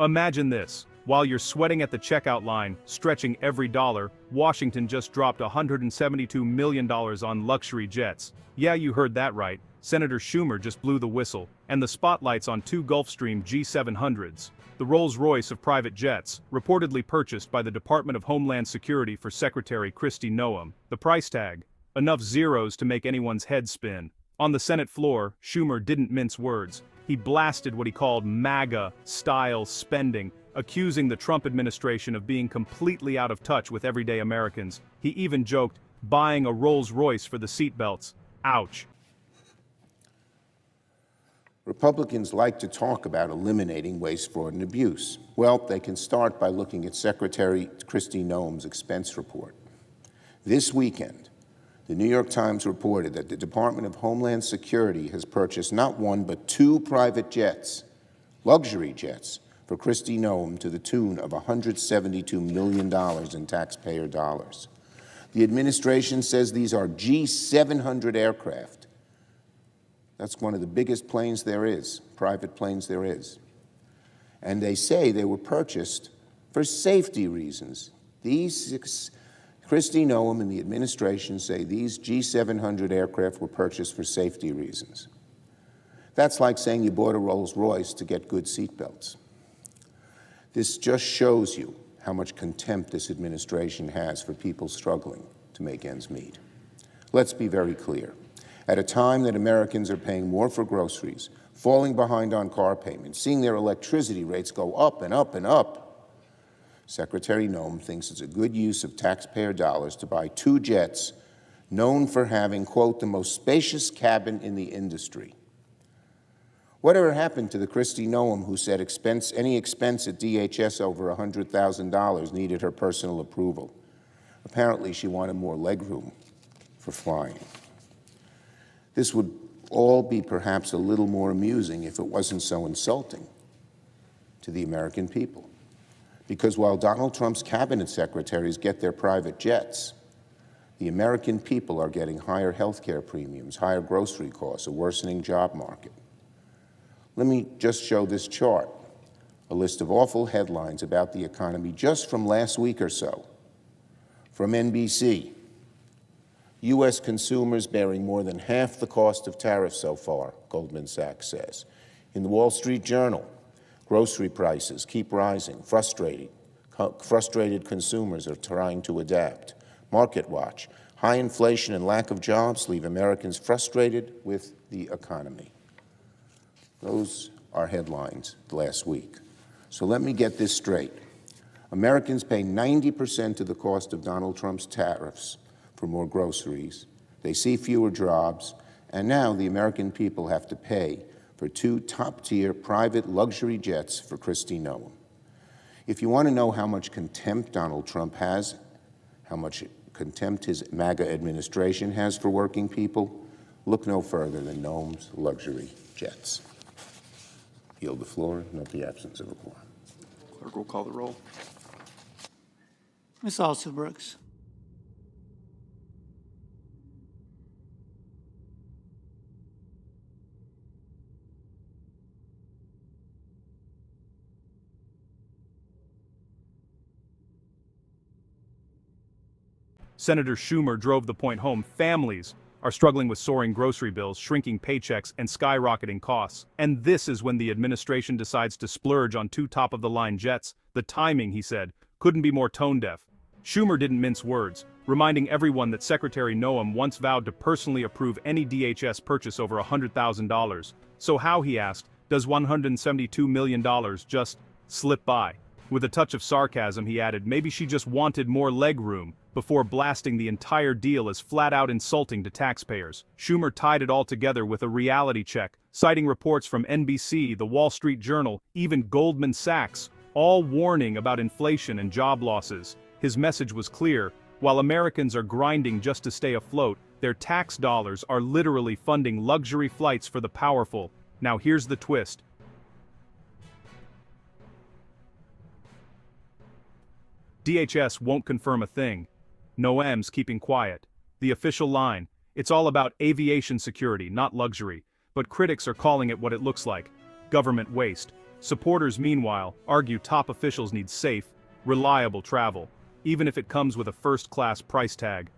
Imagine this. While you're sweating at the checkout line, stretching every dollar, Washington just dropped $172 million on luxury jets. Yeah, you heard that right. Senator Schumer just blew the whistle, and the spotlight's on two Gulfstream G700s. The Rolls-Royce of private jets, reportedly purchased by the Department of Homeland Security for Secretary Kristi Noem. The price tag? Enough zeros to make anyone's head spin. On the Senate floor, Schumer didn't mince words. He blasted what he called MAGA-style spending, accusing the Trump administration of being completely out of touch with everyday Americans. He even joked, buying a Rolls-Royce for the seatbelts. Ouch. Republicans like to talk about eliminating waste, fraud, and abuse. Well, they can start by looking at Secretary Kristi Noem's expense report. This weekend, the New York Times reported that the Department of Homeland Security has purchased not one but two private jets, luxury jets, for Kristi Noem to the tune of $172 million in taxpayer dollars. The administration says these are G700 aircraft. That's one of the biggest planes there is, private planes there is. And they say they were purchased for safety reasons. Kristi Noem and the administration say these G700 aircraft were purchased for safety reasons. That's like saying you bought a Rolls-Royce to get good seatbelts. This just shows you how much contempt this administration has for people struggling to make ends meet. Let's be very clear. At a time that Americans are paying more for groceries, falling behind on car payments, seeing their electricity rates go up and up and up, Secretary Noem thinks it's a good use of taxpayer dollars to buy two jets known for having, quote, the most spacious cabin in the industry. Whatever happened to the Kristi Noem who said any expense at DHS over $100,000 needed her personal approval? Apparently, she wanted more legroom for flying. This would all be perhaps a little more amusing if it wasn't so insulting to the American people. Because while Donald Trump's cabinet secretaries get their private jets, the American people are getting higher health care premiums, higher grocery costs, a worsening job market. Let me just show this chart, a list of awful headlines about the economy just from last week or so. From NBC, U.S. consumers bearing more than half the cost of tariffs so far, Goldman Sachs says. In the Wall Street Journal, grocery prices keep rising, frustrated consumers are trying to adapt. Market Watch, high inflation and lack of jobs leave Americans frustrated with the economy. Those are headlines last week. So let me get this straight. Americans pay 90% of the cost of Donald Trump's tariffs for more groceries. They see fewer jobs, and now the American people have to pay for two top-tier private luxury jets for Kristi Noem. If you want to know how much contempt Donald Trump has, how much contempt his MAGA administration has for working people, look no further than Noem's luxury jets. Yield the floor, note the absence of a quorum. Clerk will call the roll. Ms. Alston-Brooks. Senator Schumer drove the point home. Families are struggling with soaring grocery bills, shrinking paychecks, and skyrocketing costs. And this is when the administration decides to splurge on two top-of-the-line jets. The timing, he said, couldn't be more tone-deaf. Schumer didn't mince words, reminding everyone that Secretary Noem once vowed to personally approve any DHS purchase over $100,000. So how, he asked, does $172 million just slip by? With a touch of sarcasm, he added, maybe she just wanted more leg room, before blasting the entire deal as flat-out insulting to taxpayers. Schumer tied it all together with a reality check, citing reports from NBC, The Wall Street Journal, even Goldman Sachs, all warning about inflation and job losses. His message was clear: while Americans are grinding just to stay afloat, their tax dollars are literally funding luxury flights for the powerful. Now here's the twist. DHS won't confirm a thing. Noem's keeping quiet. The official line: it's all about aviation security, not luxury. But critics are calling it what it looks like: government waste. Supporters, meanwhile, argue top officials need safe, reliable travel, even if it comes with a first-class price tag.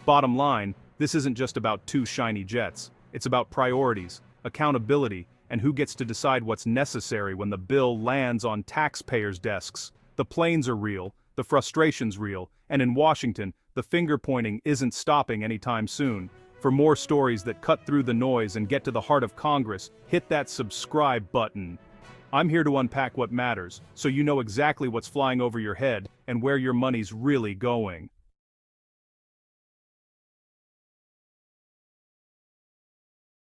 Bottom line, this isn't just about two shiny jets. It's about priorities, accountability, and who gets to decide what's necessary when the bill lands on taxpayers' desks. The planes are real, the frustration's real, and in Washington, the finger-pointing isn't stopping anytime soon. For more stories that cut through the noise and get to the heart of Congress, hit that subscribe button. I'm here to unpack what matters, so you know exactly what's flying over your head and where your money's really going.